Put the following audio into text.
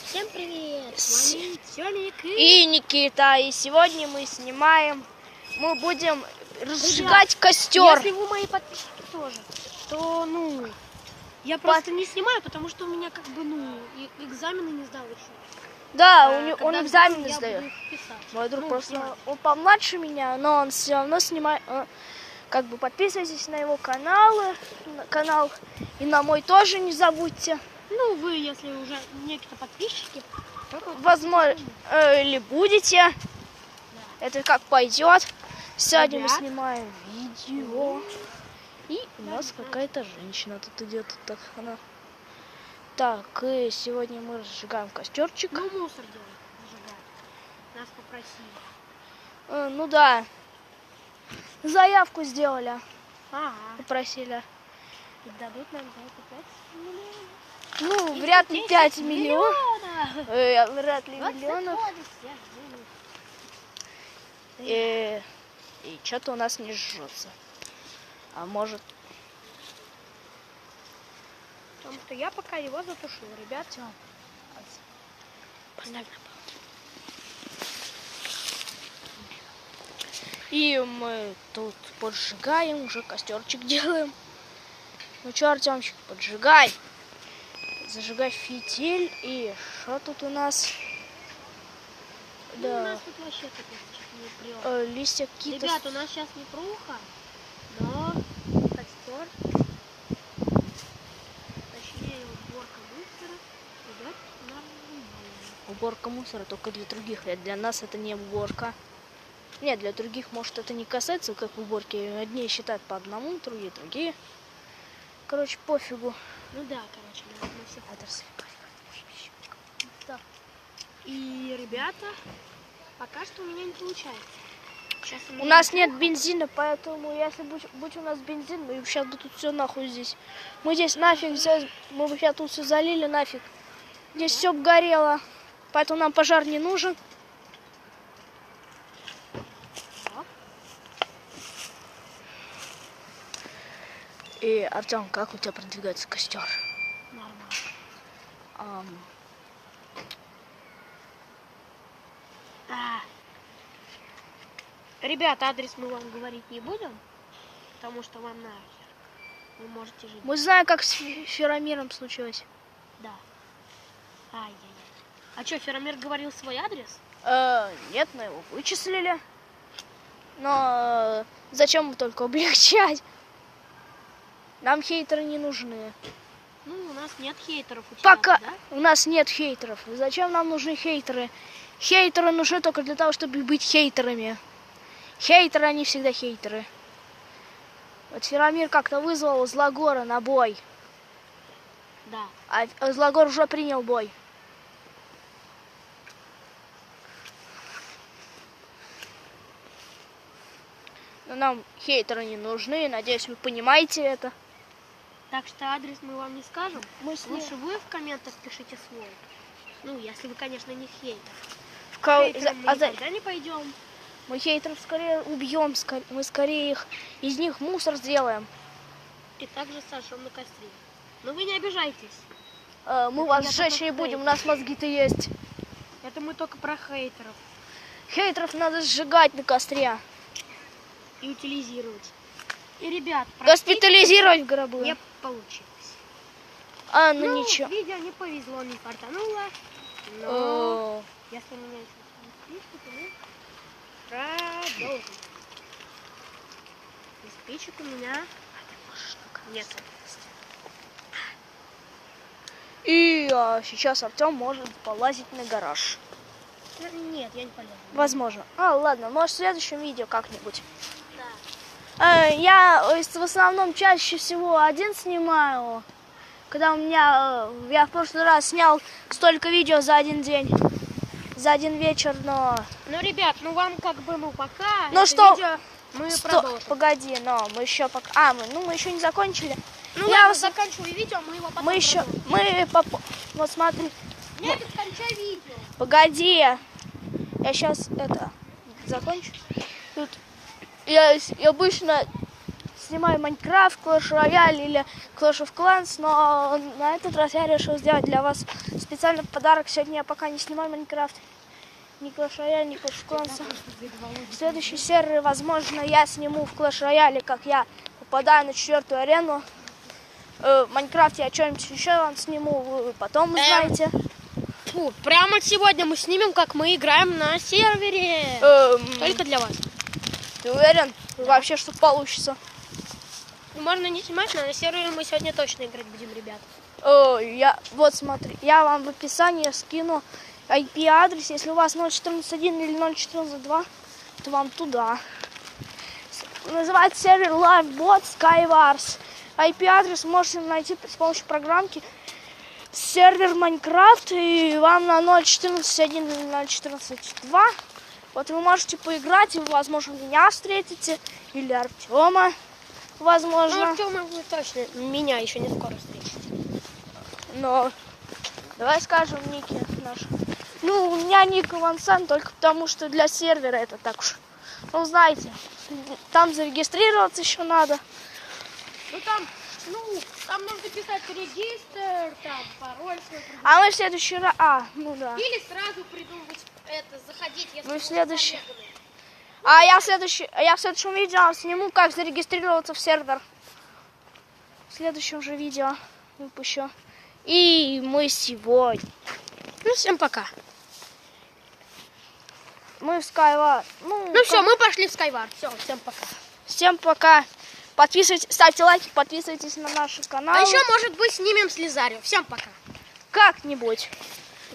Всем привет! С вами Тёмик и Никита. И сегодня мы будем разжигать костер. Если вы мои подписчики тоже, то я просто не снимаю, потому что у меня экзамены не сдал еще. Да, он экзамены сдает. Мой друг он помладше меня, но он все равно снимает. Подписывайтесь на его канал и на мой тоже не забудьте. Ну, вы, если уже некие подписчики, возможно, или будете. Да. Это как пойдет. Сегодня мы снимаем видео. И у нас какая-то женщина тут идет. Так, и сегодня мы разжигаем костерчик. Ну, мусор делаем, разжигаем. Нас попросили. Ну да. Заявку сделали. Ага. Попросили. И дадут нам за это 5 миллионов. Ну, вряд ли 5 миллионов. Вряд ли миллионов. И что-то у нас не жжется. А может... Потому что я пока его затушил, ребят. Поставь на пол. И мы тут поджигаем, уже костерчик делаем. Ну что, Артемчик, поджигай. Зажигай фитиль. И что тут у нас? Ну, да. У нас тут вообще не прет. Листья какие-то. Ребят, у нас сейчас не пруха, но костер. Точнее, уборка мусора идет нормально. Уборка мусора только для других. Для нас это не уборка. Нет, для других, может, это не касается, как уборки. Одни считают по одному, другие. Короче, пофигу. Ну да, короче, на всех адресах. Да. И, ребята, пока что у меня не получается. У нас нет бензина, поэтому если будь у нас бензин, мы сейчас бы тут все нахуй здесь. Мы здесь нафиг мы бы сейчас тут все залили нафиг. Здесь все горело, поэтому нам пожар не нужен. И, Артем, как у тебя продвигается костер? Нормально. Ребята, адрес мы вам говорить не будем, потому что вам нахер. Вы можете жить. Мы знаем, как с Феромиром случилось. Да. Ай-яй-яй. А что, Феромир говорил свой адрес? Нет, мы его вычислили. Но зачем только облегчать? Нам хейтеры не нужны. Ну, у нас нет хейтеров. Пока да? У нас нет хейтеров. Зачем нам нужны хейтеры? Хейтеры нужны только для того, чтобы быть хейтерами. Хейтеры, они всегда хейтеры. Вот Феромир как-то вызвал Злогора на бой. Да. А Злогор уже принял бой. Но нам хейтеры не нужны. Надеюсь, вы понимаете это. Так что адрес мы вам не скажем. Лучше вы в комментах пишите свой. Ну, если вы, конечно, не хейтер. Хейтерам мы никогда не пойдем. Мы хейтеров скорее убьем, мы скорее из них мусор сделаем. И также сожжем на костре. Но вы не обижайтесь. Мы вас сжечь не будем, у нас мозги-то есть. Это мы только про хейтеров. Хейтеров надо сжигать на костре. И утилизировать. И, ребят, госпитализировать в гробу. Не получилось. Ну ничего. Видео не повезло, не фартануло. Но если у меня еще не спички, то мы продолжим. И спичек у меня нет. И сейчас Артем может полазить на гараж. Нет, я не полезу. Возможно. Ладно, может в следующем видео как-нибудь. Да. Я в основном чаще всего один снимаю. Когда я в прошлый раз снял столько видео за один день. За один вечер, но... Ну, ребят, вам пока. Ну что, видео мы продолжим. Погоди, но мы еще пока... мы еще не закончили. Ну, я заканчиваю видео, мы его потом Вот смотри. Нет, кончай видео. Погоди. Я сейчас закончу. Тут я обычно снимаю Майнкрафт, Clash Royale или Clash of Clans, но на этот раз я решил сделать для вас специальный подарок. Сегодня я пока не снимаю Майнкрафт, ни Clash Royale, ни Clash of Clans. В следующей серии, возможно, я сниму в Clash Royale, как я попадаю на 4-ю арену. В Майнкрафте я что-нибудь еще вам сниму, вы потом узнаете. Фу, прямо сегодня мы снимем, как мы играем на сервере. Только для вас. Ты уверен вообще, что получится? Ну, можно не снимать, но на сервере мы сегодня точно играть будем, ребят. Вот смотри, я вам в описании скину IP-адрес. Если у вас 0.14.1 или 0.14.2, то вам туда. Называется сервер LiveBot Skywars. IP-адрес можете найти с помощью программки сервер Майнкрафт, и вам на 0.14.1 или 0.14.2. Вот вы можете поиграть, и, возможно, меня встретите, или Артема, возможно. Ну, Артема вы точно меня еще не скоро встретите. Но давай скажем ники наш. Ну, у меня ник Ивансан, только потому что для сервера это так уж. Ну, знаете, там зарегистрироваться еще надо. Там нужно писать регистр, там, пароль свой. А мы в следующий раз... ну да. Или сразу придумывать заходить, если Мы в следующий... я в следующем видео сниму, как зарегистрироваться в сервер. В следующем же видео выпущу. И мы сегодня... Ну, всем пока. Мы в Skyward. Ну все, мы пошли в Skyward. Все, всем пока. Всем пока. Подписывайтесь, ставьте лайки, подписывайтесь на наш канал. А еще, может быть, снимем с Лизарио. Всем пока. Как-нибудь.